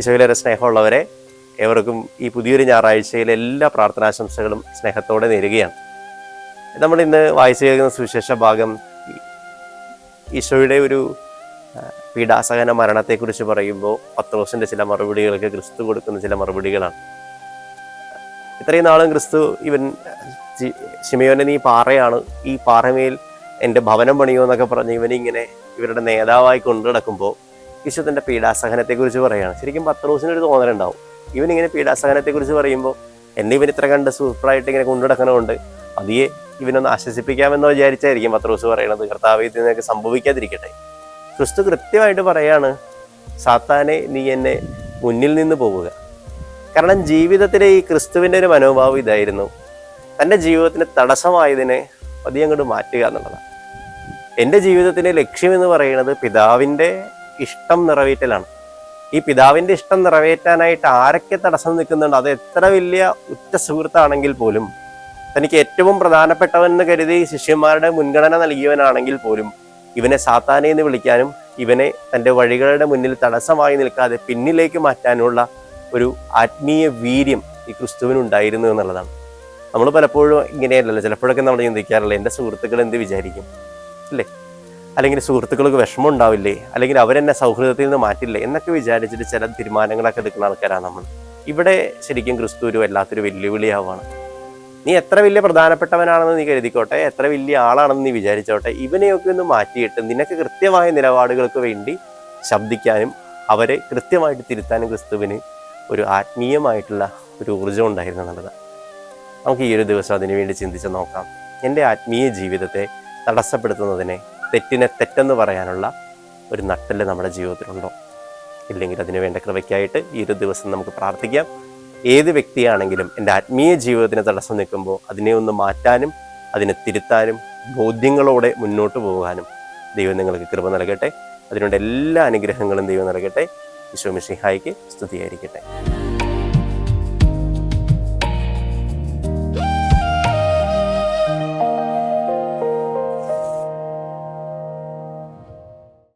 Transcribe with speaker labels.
Speaker 1: ഈശോയിലേറെ സ്നേഹമുള്ളവരെ, ഏവർക്കും ഈ പുതിയൊരു ഞായറാഴ്ചയിലെ എല്ലാ പ്രാർത്ഥനാശംസകളും സ്നേഹത്തോടെ നേരുകയാണ്. നമ്മൾ ഇന്ന് വായിച്ചു കേൾക്കുന്ന സുവിശേഷ ഭാഗം ഈശോയുടെ ഒരു പീഡാസഹന മരണത്തെക്കുറിച്ച് പറയുമ്പോൾ പത്രോസിൻ്റെ ചില മറുപടികൾക്ക് ക്രിസ്തു കൊടുക്കുന്ന ചില മറുപടികളാണ്. ഇത്രയും നാളും ക്രിസ്തു ശിമയോനെ നീ പാറയാണ്, ഈ പാറമേൽ എൻ്റെ ഭവനം പണിയോ എന്നൊക്കെ പറഞ്ഞ് ഇവനിങ്ങനെ ഇവരുടെ നേതാവായി കൊണ്ടു നടക്കുമ്പോൾ ഈശോ തൻ്റെ പീഡാസഹനത്തെക്കുറിച്ച് പറയുകയാണ്. ശരിക്കും പത്രോസിനൊരു തോന്നലുണ്ടാവും, ഇവനിങ്ങനെ പീഡാസഹനത്തെക്കുറിച്ച് പറയുമ്പോൾ എന്നെ ഇവൻ ഇത്ര കണ്ട് സൂപ്പറായിട്ട് ഇങ്ങനെ കൊണ്ടു നടക്കണമുണ്ട്, പതിയെ ഇവനൊന്ന് ആശ്വസിപ്പിക്കാമെന്ന് വിചാരിച്ചായിരിക്കും പത്രോസ് പറയണത്, കർത്താവേ ഇത് നിനക്ക് സംഭവിക്കാതിരിക്കട്ടെ. ക്രിസ്തു കൃത്യമായിട്ട് പറയാണ്, സാത്താനെ നീ എന്നെ മുന്നിൽ നിന്ന് പോവുക. കാരണം ജീവിതത്തിലെ ഈ ക്രിസ്തുവിൻ്റെ ഒരു മനോഭാവം ഇതായിരുന്നു, തൻ്റെ ജീവിതത്തിന് തടസ്സമായതിനെ പതിയെ അങ്ങോട്ട് മാറ്റുക എന്നുള്ളതാണ്. എൻ്റെ ജീവിതത്തിൻ്റെ ലക്ഷ്യമെന്ന് പറയുന്നത് പിതാവിൻ്റെ ഇഷ്ടം നിറവേറ്റലാണ്. ഈ പിതാവിൻ്റെ ഇഷ്ടം നിറവേറ്റാനായിട്ട് ആരൊക്കെ തടസ്സം നിൽക്കുന്നുണ്ട്, അത് എത്ര വലിയ ഉറ്റ സുഹൃത്താണെങ്കിൽ പോലും, തനിക്ക് ഏറ്റവും പ്രധാനപ്പെട്ടവനെന്ന് കരുതി ശിഷ്യന്മാരുടെ മുൻഗണന നൽകിയവനാണെങ്കിൽ പോലും, ഇവനെ സാത്താനെ എന്ന് വിളിക്കാനും ഇവനെ തൻ്റെ വഴികളുടെ മുന്നിൽ തടസ്സമായി നിൽക്കാതെ പിന്നിലേക്ക് മാറ്റാനുള്ള ഒരു ആത്മീയ വീര്യം ഈ ക്രിസ്തുവിനുണ്ടായിരുന്നു എന്നുള്ളതാണ്. നമ്മൾ പലപ്പോഴും ഇങ്ങനെയല്ലല്ലോ, ചിലപ്പോഴൊക്കെ നമ്മൾ ചിന്തിക്കാറില്ല, എൻ്റെ സുഹൃത്തുക്കൾ എന്ത് വിചാരിക്കും അല്ലേ, അല്ലെങ്കിൽ സുഹൃത്തുക്കൾക്ക് വിഷമം ഉണ്ടാവില്ലേ, അല്ലെങ്കിൽ അവരെന്നെ സൗഹൃദത്തിൽ നിന്ന് മാറ്റില്ലേ എന്നൊക്കെ വിചാരിച്ചിട്ട് ചില തീരുമാനങ്ങളൊക്കെ എടുക്കുന്ന ആൾക്കാരാണ് നമ്മൾ. ഇവിടെ ശരിക്കും ക്രിസ്തു ഒരു വല്ലാത്തൊരു വെല്ലുവിളിയാവാണ്. നീ എത്ര വലിയ പ്രധാനപ്പെട്ടവനാണെന്ന് നീ കരുതിക്കോട്ടെ, എത്ര വലിയ ആളാണെന്ന് നീ വിചാരിച്ചോട്ടെ, ഇവനെയൊക്കെ ഒന്ന് മാറ്റിയിട്ട് നിനക്ക് കൃത്യമായ നിലപാടുകൾക്ക് വേണ്ടി ശബ്ദിക്കാനും അവരെ കൃത്യമായിട്ട് തിരുത്താനും ക്രിസ്തുവിന് ഒരു ആത്മീയമായിട്ടുള്ള ഒരു ഊർജ്ജം ഉണ്ടായിരുന്നു എന്നുള്ളതാണ്. നമുക്ക് ഈ ഒരു ദിവസം അതിനു വേണ്ടി ചിന്തിച്ച് നോക്കാം. എൻ്റെ ആത്മീയ ജീവിതത്തെ തടസ്സപ്പെടുത്തുന്നതിനെ, തെറ്റിനെ തെറ്റെന്ന് പറയാനുള്ള ഒരു നട്ടെല്ല് നമ്മുടെ ജീവിതത്തിലുണ്ടോ? ഇല്ലെങ്കിൽ അതിനു വേണ്ട കൃപയ്ക്കായിട്ട് ഈ ഒരു ദിവസം നമുക്ക് പ്രാർത്ഥിക്കാം. ഏത് വ്യക്തിയാണെങ്കിലും എൻ്റെ ആത്മീയ ജീവിതത്തിന് തടസ്സം നിൽക്കുമ്പോൾ അതിനെ ഒന്ന് മാറ്റാനും അതിനെ തിരുത്താനും ബോധ്യങ്ങളോടെ മുന്നോട്ട് പോകാനും ദൈവം നിങ്ങൾക്ക് കൃപ നൽകട്ടെ. അതിനുവേണ്ട എല്ലാ അനുഗ്രഹങ്ങളും ദൈവം നൽകട്ടെ. ഈശോ മിശിഹായ്ക്ക് സ്തുതിയായിരിക്കട്ടെ.